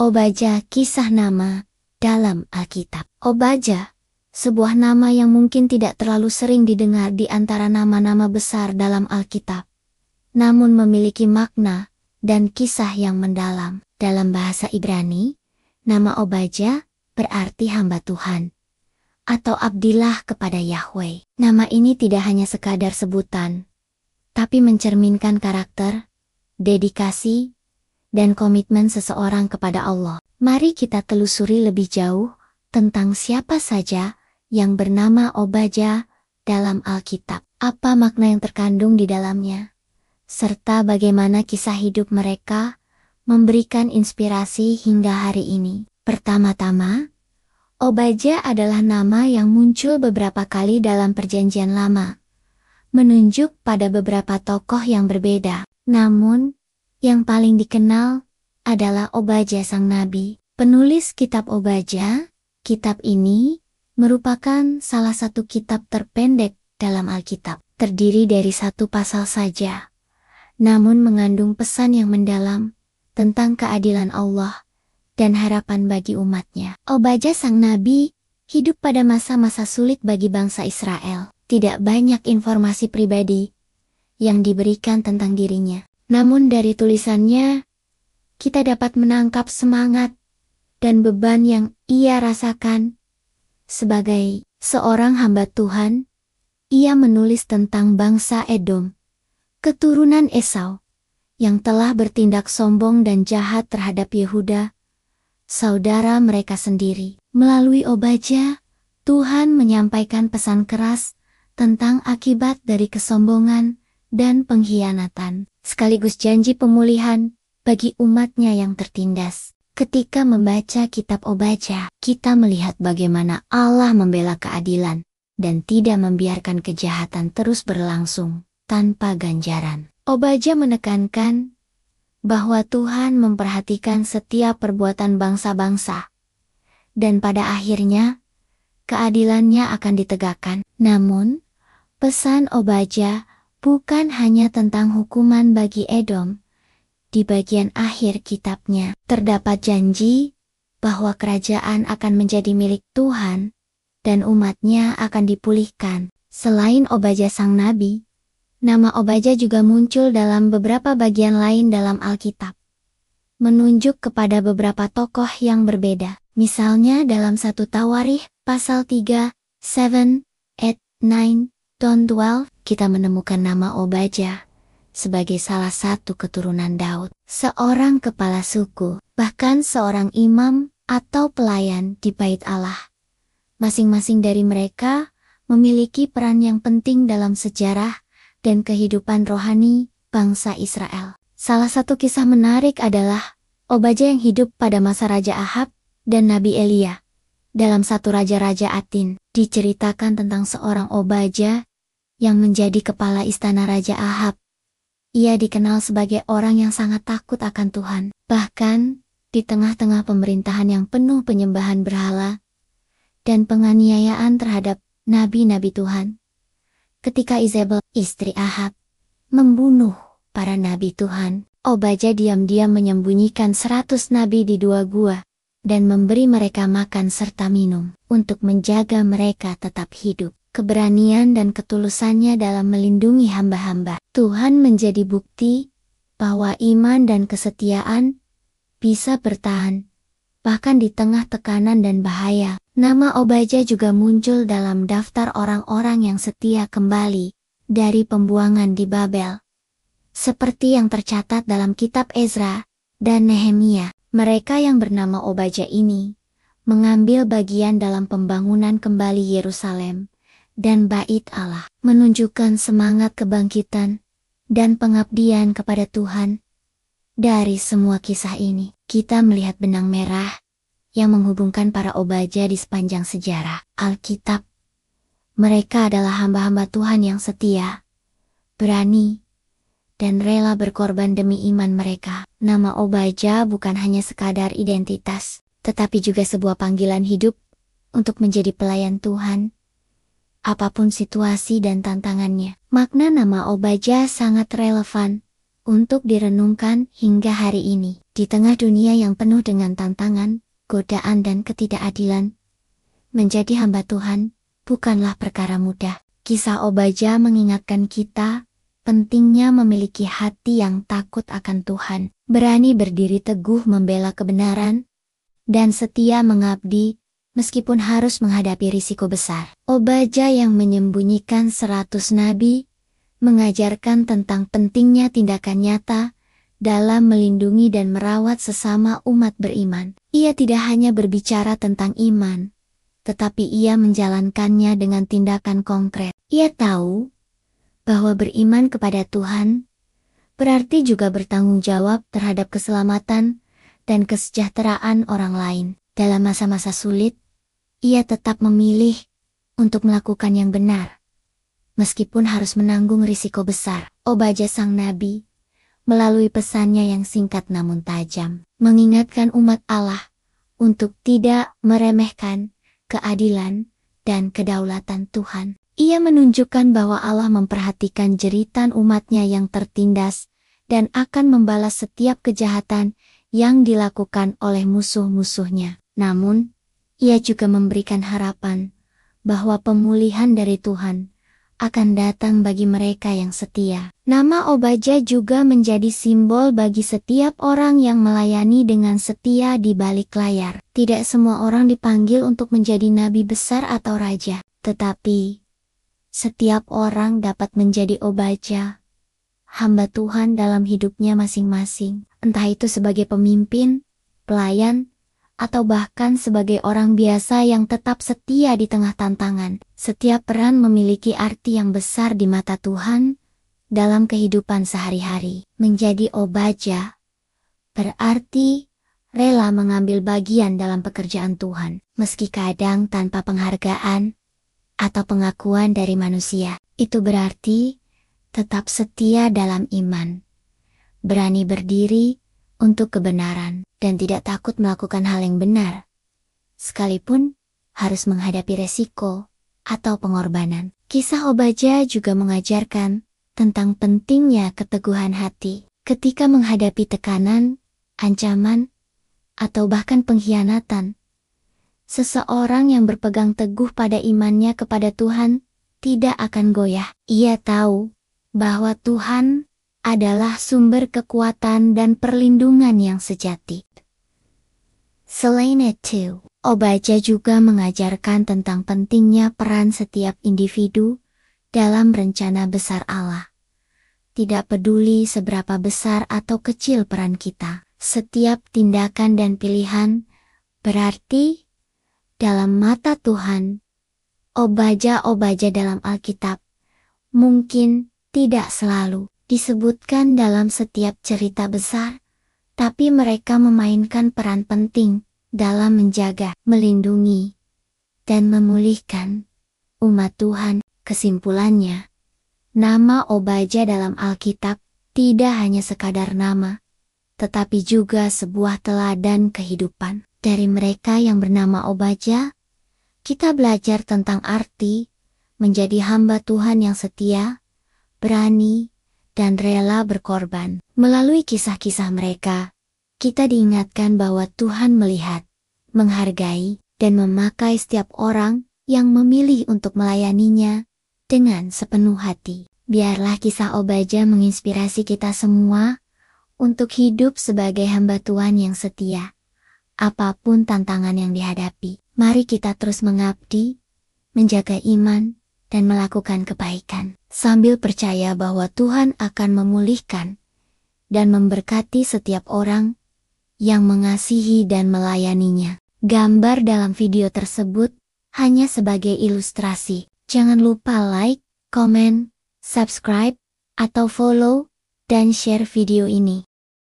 Obadja, kisah nama dalam Alkitab. Obadja, sebuah nama yang mungkin tidak terlalu sering didengar di antara nama-nama besar dalam Alkitab, namun memiliki makna dan kisah yang mendalam. Dalam bahasa Ibrani, nama Obadja berarti hamba Tuhan, atau abdilah kepada Yahweh. Nama ini tidak hanya sekadar sebutan, tapi mencerminkan karakter, dedikasi, dan komitmen seseorang kepada Allah. Mari kita telusuri lebih jauh tentang siapa saja yang bernama Obadja dalam Alkitab. Apa makna yang terkandung di dalamnya, serta bagaimana kisah hidup mereka memberikan inspirasi hingga hari ini. Pertama-tama, Obadja adalah nama yang muncul beberapa kali dalam Perjanjian Lama, menunjuk pada beberapa tokoh yang berbeda. Namun, yang paling dikenal adalah Obadja sang nabi. Penulis kitab Obadja, kitab ini merupakan salah satu kitab terpendek dalam Alkitab. Terdiri dari 1 pasal saja, namun mengandung pesan yang mendalam tentang keadilan Allah dan harapan bagi umatnya. Obadja sang nabi hidup pada masa-masa sulit bagi bangsa Israel. Tidak banyak informasi pribadi yang diberikan tentang dirinya. Namun dari tulisannya, kita dapat menangkap semangat dan beban yang ia rasakan. Sebagai seorang hamba Tuhan, ia menulis tentang bangsa Edom, keturunan Esau, yang telah bertindak sombong dan jahat terhadap Yehuda, saudara mereka sendiri. Melalui Obadja, Tuhan menyampaikan pesan keras tentang akibat dari kesombongan dan pengkhianatan, sekaligus janji pemulihan bagi umatnya yang tertindas. Ketika membaca kitab Obadja, kita melihat bagaimana Allah membela keadilan dan tidak membiarkan kejahatan terus berlangsung tanpa ganjaran. Obadja menekankan bahwa Tuhan memperhatikan setiap perbuatan bangsa-bangsa, dan pada akhirnya keadilannya akan ditegakkan. Namun, pesan Obadja bukan hanya tentang hukuman bagi Edom. Di bagian akhir kitabnya, terdapat janji bahwa kerajaan akan menjadi milik Tuhan dan umatnya akan dipulihkan. Selain Obadja sang nabi, nama Obadja juga muncul dalam beberapa bagian lain dalam Alkitab, menunjuk kepada beberapa tokoh yang berbeda. Misalnya dalam 1 Tawarikh pasal 3, 7, 8, 9, dan 12, kita menemukan nama Obadja sebagai salah satu keturunan Daud, seorang kepala suku, bahkan seorang imam atau pelayan di Bait Allah. Masing-masing dari mereka memiliki peran yang penting dalam sejarah dan kehidupan rohani bangsa Israel. Salah satu kisah menarik adalah Obadja yang hidup pada masa Raja Ahab dan Nabi Elia. Dalam 1 Raja-Raja Atin, diceritakan tentang seorang Obadja yang menjadi kepala istana Raja Ahab. Ia dikenal sebagai orang yang sangat takut akan Tuhan. Bahkan, di tengah-tengah pemerintahan yang penuh penyembahan berhala dan penganiayaan terhadap nabi-nabi Tuhan, ketika Izebel, istri Ahab, membunuh para nabi Tuhan, Obadja diam-diam menyembunyikan 100 nabi di 2 gua dan memberi mereka makan serta minum untuk menjaga mereka tetap hidup. Keberanian dan ketulusannya dalam melindungi hamba-hamba Tuhan menjadi bukti bahwa iman dan kesetiaan bisa bertahan, bahkan di tengah tekanan dan bahaya. Nama Obadja juga muncul dalam daftar orang-orang yang setia kembali dari pembuangan di Babel, seperti yang tercatat dalam kitab Ezra dan Nehemia. Mereka yang bernama Obadja ini mengambil bagian dalam pembangunan kembali Yerusalem dan Bait Allah, menunjukkan semangat kebangkitan dan pengabdian kepada Tuhan. Dari semua kisah ini, kita melihat benang merah yang menghubungkan para Obadja di sepanjang sejarah Alkitab. Mereka adalah hamba-hamba Tuhan yang setia, berani, dan rela berkorban demi iman mereka. Nama Obadja bukan hanya sekadar identitas, tetapi juga sebuah panggilan hidup untuk menjadi pelayan Tuhan, apapun situasi dan tantangannya. Makna nama Obadja sangat relevan untuk direnungkan hingga hari ini. Di tengah dunia yang penuh dengan tantangan, godaan dan ketidakadilan, menjadi hamba Tuhan bukanlah perkara mudah. Kisah Obaja mengingatkan kita pentingnya memiliki hati yang takut akan Tuhan, berani berdiri teguh membela kebenaran, dan setia mengabdi meskipun harus menghadapi risiko besar. Obaja yang menyembunyikan 100 nabi mengajarkan tentang pentingnya tindakan nyata dalam melindungi dan merawat sesama umat beriman. Ia tidak hanya berbicara tentang iman, tetapi ia menjalankannya dengan tindakan konkret. Ia tahu bahwa beriman kepada Tuhan berarti juga bertanggung jawab terhadap keselamatan dan kesejahteraan orang lain. Dalam masa-masa sulit, ia tetap memilih untuk melakukan yang benar, meskipun harus menanggung risiko besar. Obaja sang nabi, melalui pesannya yang singkat namun tajam, mengingatkan umat Allah untuk tidak meremehkan keadilan dan kedaulatan Tuhan. Ia menunjukkan bahwa Allah memperhatikan jeritan umatnya yang tertindas dan akan membalas setiap kejahatan yang dilakukan oleh musuh-musuhnya. Namun, ia juga memberikan harapan bahwa pemulihan dari Tuhan akan datang bagi mereka yang setia. Nama Obaja juga menjadi simbol bagi setiap orang yang melayani dengan setia di balik layar. Tidak semua orang dipanggil untuk menjadi nabi besar atau raja, tetapi setiap orang dapat menjadi Obaja, hamba Tuhan dalam hidupnya masing-masing, entah itu sebagai pemimpin, pelayan, atau bahkan sebagai orang biasa yang tetap setia di tengah tantangan. Setiap peran memiliki arti yang besar di mata Tuhan dalam kehidupan sehari-hari. Menjadi Obaja berarti rela mengambil bagian dalam pekerjaan Tuhan, meski kadang tanpa penghargaan atau pengakuan dari manusia. Itu berarti tetap setia dalam iman, berani berdiri untuk kebenaran, dan tidak takut melakukan hal yang benar, sekalipun harus menghadapi resiko atau pengorbanan. Kisah Obaja juga mengajarkan tentang pentingnya keteguhan hati. Ketika menghadapi tekanan, ancaman, atau bahkan pengkhianatan, seseorang yang berpegang teguh pada imannya kepada Tuhan tidak akan goyah. Ia tahu bahwa Tuhan adalah sumber kekuatan dan perlindungan yang sejati. Selain itu, Obaja juga mengajarkan tentang pentingnya peran setiap individu dalam rencana besar Allah. Tidak peduli seberapa besar atau kecil peran kita, setiap tindakan dan pilihan berarti dalam mata Tuhan. Obaja-obaja dalam Alkitab mungkin tidak selalu disebutkan dalam setiap cerita besar, tapi mereka memainkan peran penting dalam menjaga, melindungi, dan memulihkan umat Tuhan. Kesimpulannya, nama Obaja dalam Alkitab tidak hanya sekadar nama, tetapi juga sebuah teladan kehidupan. Dari mereka yang bernama Obaja, kita belajar tentang arti menjadi hamba Tuhan yang setia, berani, dan rela berkorban. Melalui kisah-kisah mereka, kita diingatkan bahwa Tuhan melihat, menghargai, dan memakai setiap orang yang memilih untuk melayaninya dengan sepenuh hati. Biarlah kisah Obaja menginspirasi kita semua untuk hidup sebagai hamba Tuhan yang setia, apapun tantangan yang dihadapi. Mari kita terus mengabdi, menjaga iman, dan melakukan kebaikan, sambil percaya bahwa Tuhan akan memulihkan dan memberkati setiap orang yang mengasihi dan melayaninya. Gambar dalam video tersebut hanya sebagai ilustrasi. Jangan lupa like, komen, subscribe, atau follow, dan share video ini.